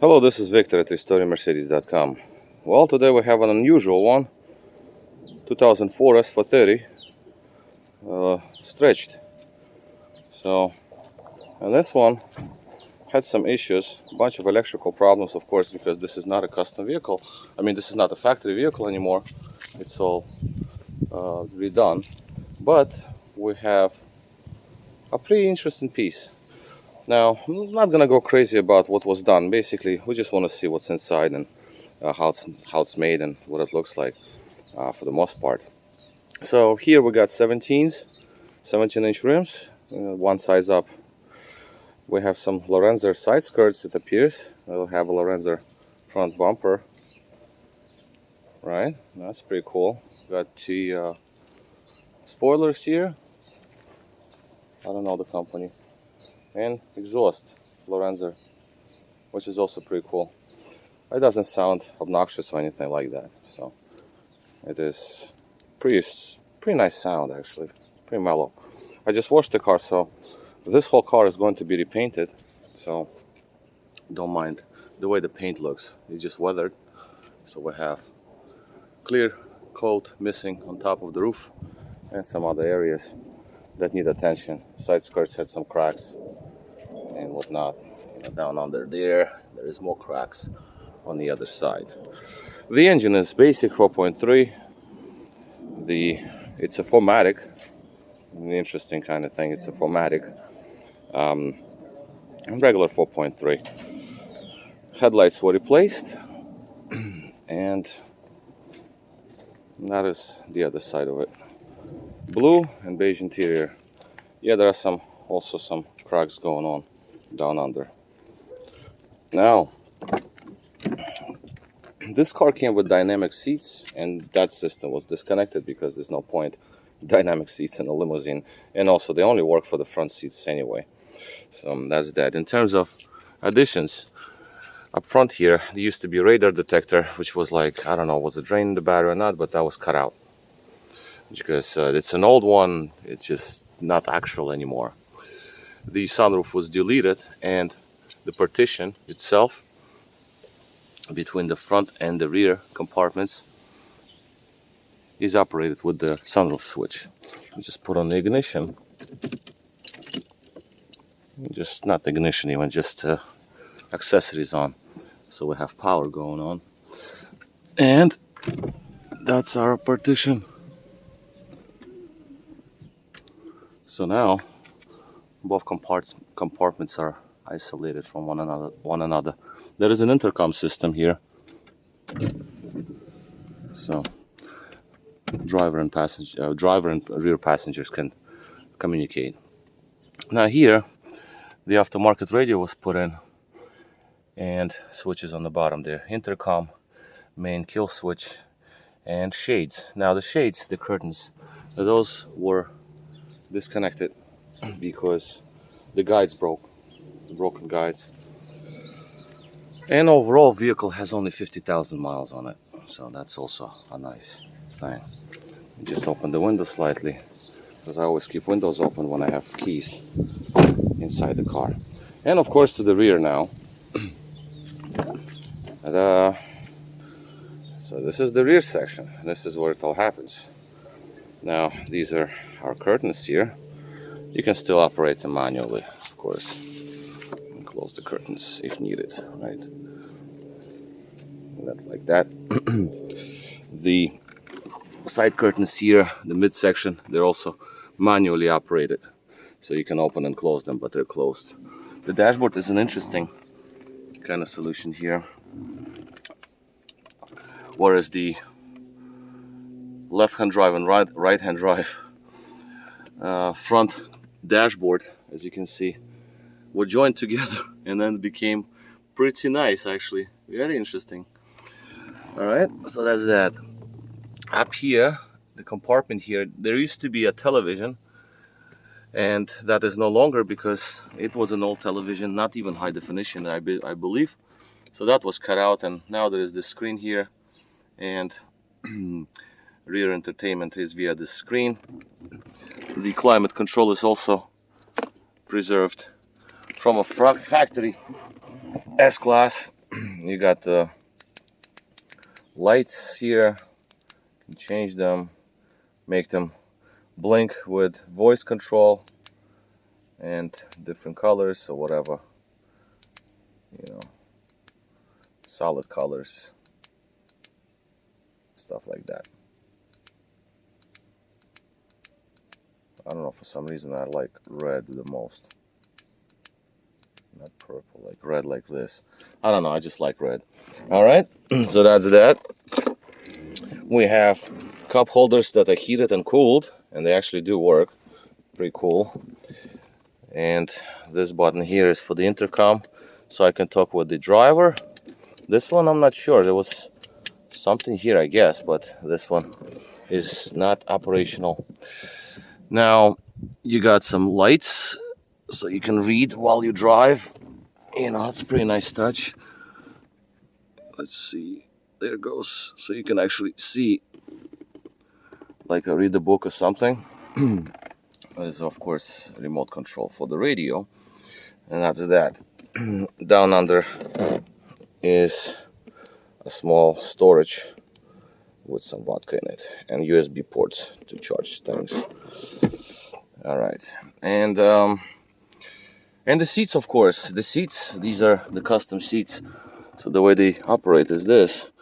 Hello, this is Victor at RestoringMercedes.com. Well, today we have an unusual one, 2004 S430, stretched. So, and this one had some issues, a bunch of electrical problems, of course, because this is not a custom vehicle. I mean, this is not a factory vehicle anymore. It's all redone. But we have a pretty interesting piece. Now, I'm not gonna go crazy about what was done. Basically, we just want to see what's inside and how it's made and what it looks like for the most part. So here we got 17-inch rims, one size up. We have some Lorenzer side skirts, it appears. We'll have a Lorenzer front bumper. Right, that's pretty cool. Got the spoilers here. I don't know the company. And exhaust, Lorenzer, which is also pretty cool. It doesn't sound obnoxious or anything like that, so it is pretty nice sound, actually, pretty mellow. I just washed the car, so this whole car is going to be repainted, so don't mind the way the paint looks. It's just weathered, so we have clear coat missing on top of the roof and some other areas that need attention. Side skirts had some cracks and whatnot. Down under there is more cracks on the other side. The engine is basic 4.3. It's a 4MATIC, an interesting kind of thing. It's a 4MATIC, regular 4.3. Headlights were replaced, and that is the other side of it. Blue and beige interior. Yeah, there are also some cracks going on down under. Now, this car came with dynamic seats, and that system was disconnected because there's no point dynamic seats in a limousine, and also they only work for the front seats anyway. So that's that. In terms of additions, up front here there used to be a radar detector, which was like, I don't know, was it draining the battery or not, but that was cut out because it's an old one. It's just not actual anymore. The sunroof was deleted, and the partition itself between the front and the rear compartments is operated with the sunroof switch. You just put on the ignition, just not the ignition even, just accessories on, so we have power going on, and that's our partition. So now both compartments are isolated from one another. There is an intercom system here, so driver and rear passengers can communicate. Now here, the aftermarket radio was put in, and switches on the bottom there. Intercom, main kill switch, and shades. Now the shades, the curtains, those were disconnected because the guides broke, the broken guides. And overall, vehicle has only 50,000 miles on it, so that's also a nice thing. Just open the window slightly, because I always keep windows open when I have keys inside the car. And of course to the rear now. So this is the rear section. This is where it all happens. Now these are our curtains here. You can still operate them manually, of course. And close the curtains if needed, right? That's like that. The side curtains here, the midsection, they're also manually operated. So you can open and close them, but they're closed. The dashboard is an interesting kind of solution here. Whereas the left-hand drive and right-hand drive front dashboard, as you can see, were joined together and then became pretty nice, actually. Very interesting. Alright, so that's that. Up here, the compartment here, there used to be a television, and that is no longer because it was an old television, not even high definition, I believe. So that was cut out, and now there is this screen here, and rear entertainment is via this screen. The climate control is also preserved from a factory S-Class You got the lights here. You can change them, make them blink with voice control and different colors or whatever, you know, solid colors, stuff like that. I don't know, for some reason I like red the most. Not purple, like red like this. I don't know, I just like red. Alright, so that's that. We have cup holders that are heated and cooled, and they actually do work. Pretty cool. And this button here is for the intercom, so I can talk with the driver. This one I'm not sure, there was something here I guess, but this one is not operational. Now you got some lights so you can read while you drive. You know, it's a pretty nice touch. Let's see, there it goes, so you can actually see, like read the book or something. There's of course remote control for the radio, and that's that. Down under is a small storage with some vodka in it and USB ports to charge things. All right, and the seats, of course. The seats, these are the custom seats. So the way they operate is this: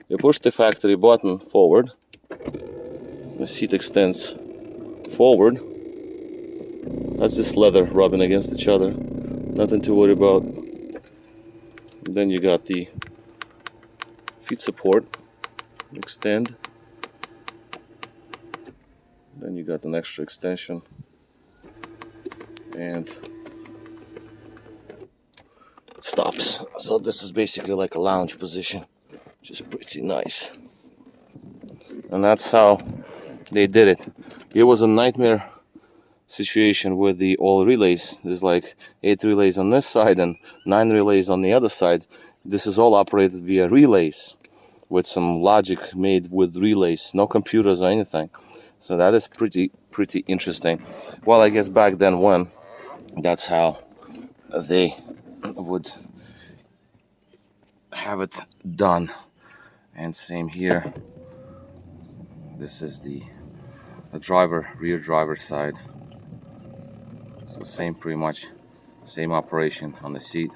you push the factory button forward, the seat extends forward. That's just leather rubbing against each other, nothing to worry about. And then you got the feet support, extend. Then you got an extra extension, and it stops. So this is basically like a lounge position, which is pretty nice. And that's how they did it. It was a nightmare situation with the all relays. There's like 8 relays on this side and 9 relays on the other side. This is all operated via relays with some logic made with relays, no computers or anything. So that is pretty interesting. Well, I guess back then when that's how they would have it done. And same here. This is the driver, rear driver side. So same, pretty much same operation on the seat.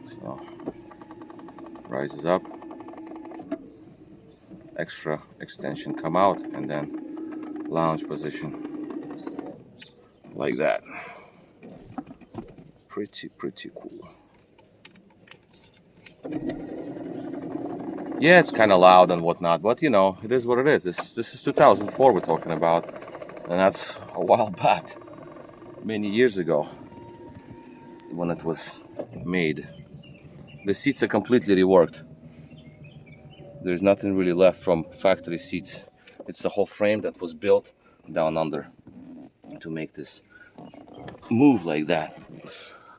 So rises up, extra extension come out, and then lounge position like that. Pretty cool. Yeah, it's kind of loud and whatnot, but you know, it is what it is. This is 2004 we're talking about, and that's a while back, many years ago, when it was made. The seats are completely reworked. There's nothing really left from factory seats. It's the whole frame that was built down under to make this move like that.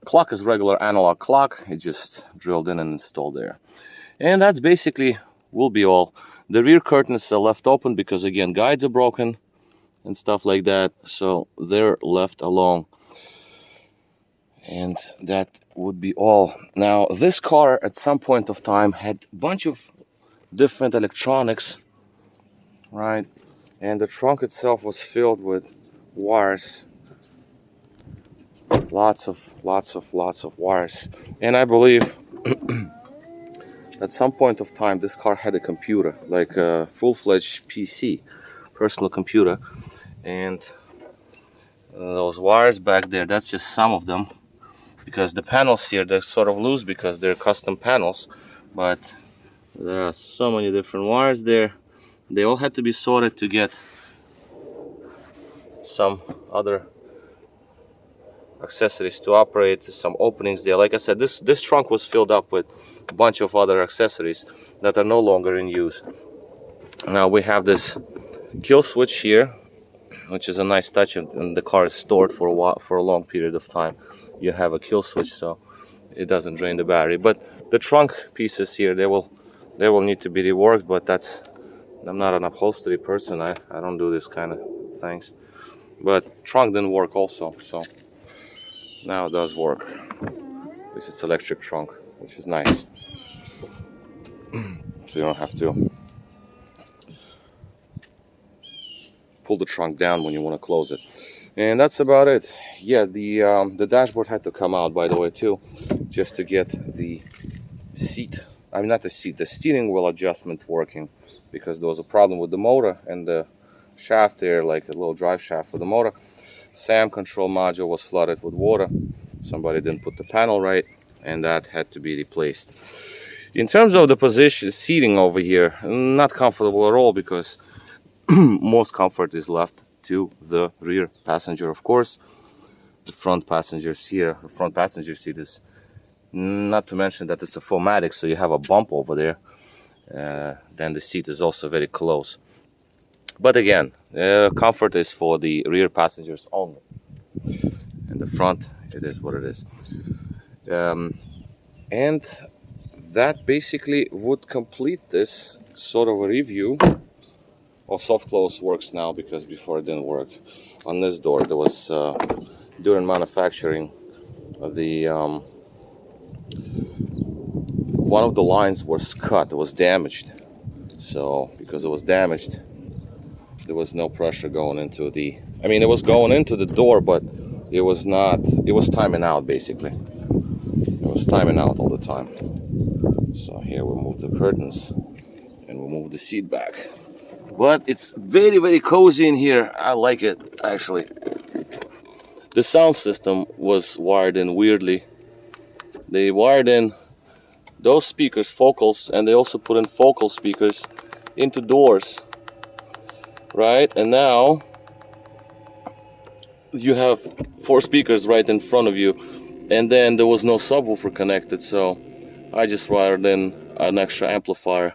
Clock is regular analog clock. It's just drilled in and installed there. And that's basically will be all. The rear curtains are left open because again guides are broken and stuff like that, so they're left alone. And that would be all. Now this car at some point of time had a bunch of different electronics, right? And the trunk itself was filled with wires, lots of wires. And I believe at some point of time this car had a computer, like a full-fledged PC, personal computer. And those wires back there, that's just some of them, because the panels here, they're sort of loose because they're custom panels, but there are so many different wires there. They all had to be sorted to get some other accessories to operate, some openings there. Like I said, this trunk was filled up with a bunch of other accessories that are no longer in use. Now we have this kill switch here, which is a nice touch, and the car is stored for a while, for a long period of time. You have a kill switch so it doesn't drain the battery. But the trunk pieces here, they will need to be reworked, but that's, I'm not an upholstery person, I don't do this kind of things. But trunk didn't work also, so now it does work. This is electric trunk. which is nice. So you don't have to pull the trunk down when you want to close it. And that's about it. Yeah, the dashboard had to come out, by the way, too, just to get the seat, I mean not the seat, the steering wheel adjustment working, because there was a problem with the motor and the shaft there, like a little drive shaft for the motor. SAM control module was flooded with water. Somebody didn't put the panel right, and that had to be replaced. In terms of the position, seating over here, not comfortable at all, because most comfort is left to the rear passenger, of course. The front passengers here, the front passenger seat is, not to mention that it's a 4MATIC, so you have a bump over there. Then the seat is also very close. But again, comfort is for the rear passengers only. And the front, it is what it is. And that basically would complete this sort of a review. Well, soft close works now, because before it didn't work. On this door, there was, during manufacturing, one of the lines was cut, it was damaged. So, because it was damaged, there was no pressure going into the, I mean, it was going into the door, but it was not, it was timing out, basically. It was timing out all the time. So here we'll move the curtains, and we'll move the seat back. But it's very, very cozy in here. I like it, actually. The sound system was wired in weirdly. They wired in those speakers, focals, and they also put in focal speakers into doors, right? And now you have 4 speakers right in front of you, and then there was no subwoofer connected, so I just wired in an extra amplifier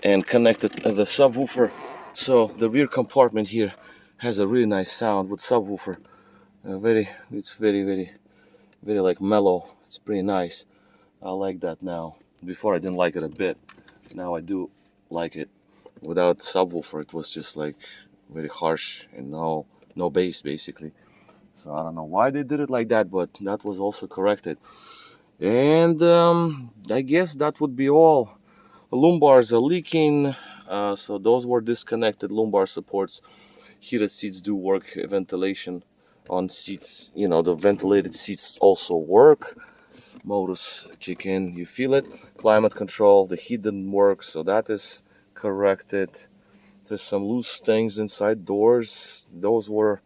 and connected the subwoofer. So the rear compartment here has a really nice sound with subwoofer. It's very like mellow. It's pretty nice. I like that now. Before I didn't like it a bit. Now I do like it. Without subwoofer, it was just like very harsh and no bass, basically. So I don't know why they did it like that, but that was also corrected. And I guess that would be all. The lumbars are leaking, so those were disconnected. Lumbar supports. Heated seats do work. Ventilation on seats, you know, the ventilated seats also work. Motors kick in, you feel it. Climate control, the heat didn't work, so that is corrected. There's some loose things inside doors. Those were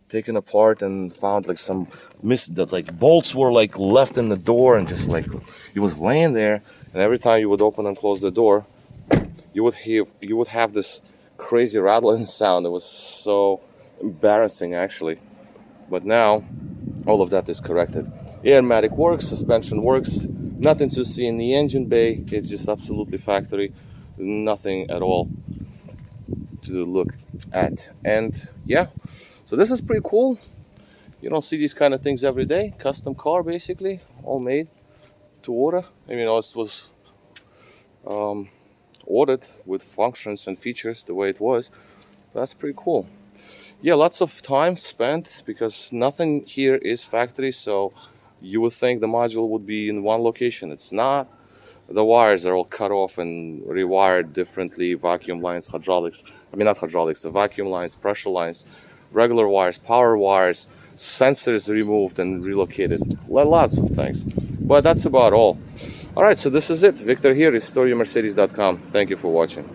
taken apart and found like some that like bolts were like left in the door, and just like it was laying there, and every time you would open and close the door, you would have this crazy rattling sound. It was so embarrassing, actually. But now all of that is corrected. Airmatic works, suspension works, nothing to see in the engine bay. It's just absolutely factory, nothing at all to look at. And yeah, so this is pretty cool. You don't see these kind of things every day. Custom car, basically, all made to order. I mean, it was ordered with functions and features the way it was. That's pretty cool. Yeah, lots of time spent, because nothing here is factory, so you would think the module would be in one location. It's not. The wires are all cut off and rewired differently. Vacuum lines, hydraulics, I mean not hydraulics, the vacuum lines, pressure lines, regular wires, power wires, sensors removed and relocated. Lots of things. But that's about all. Alright, so this is it. Victor here, RestoreYourMercedes.com. Thank you for watching.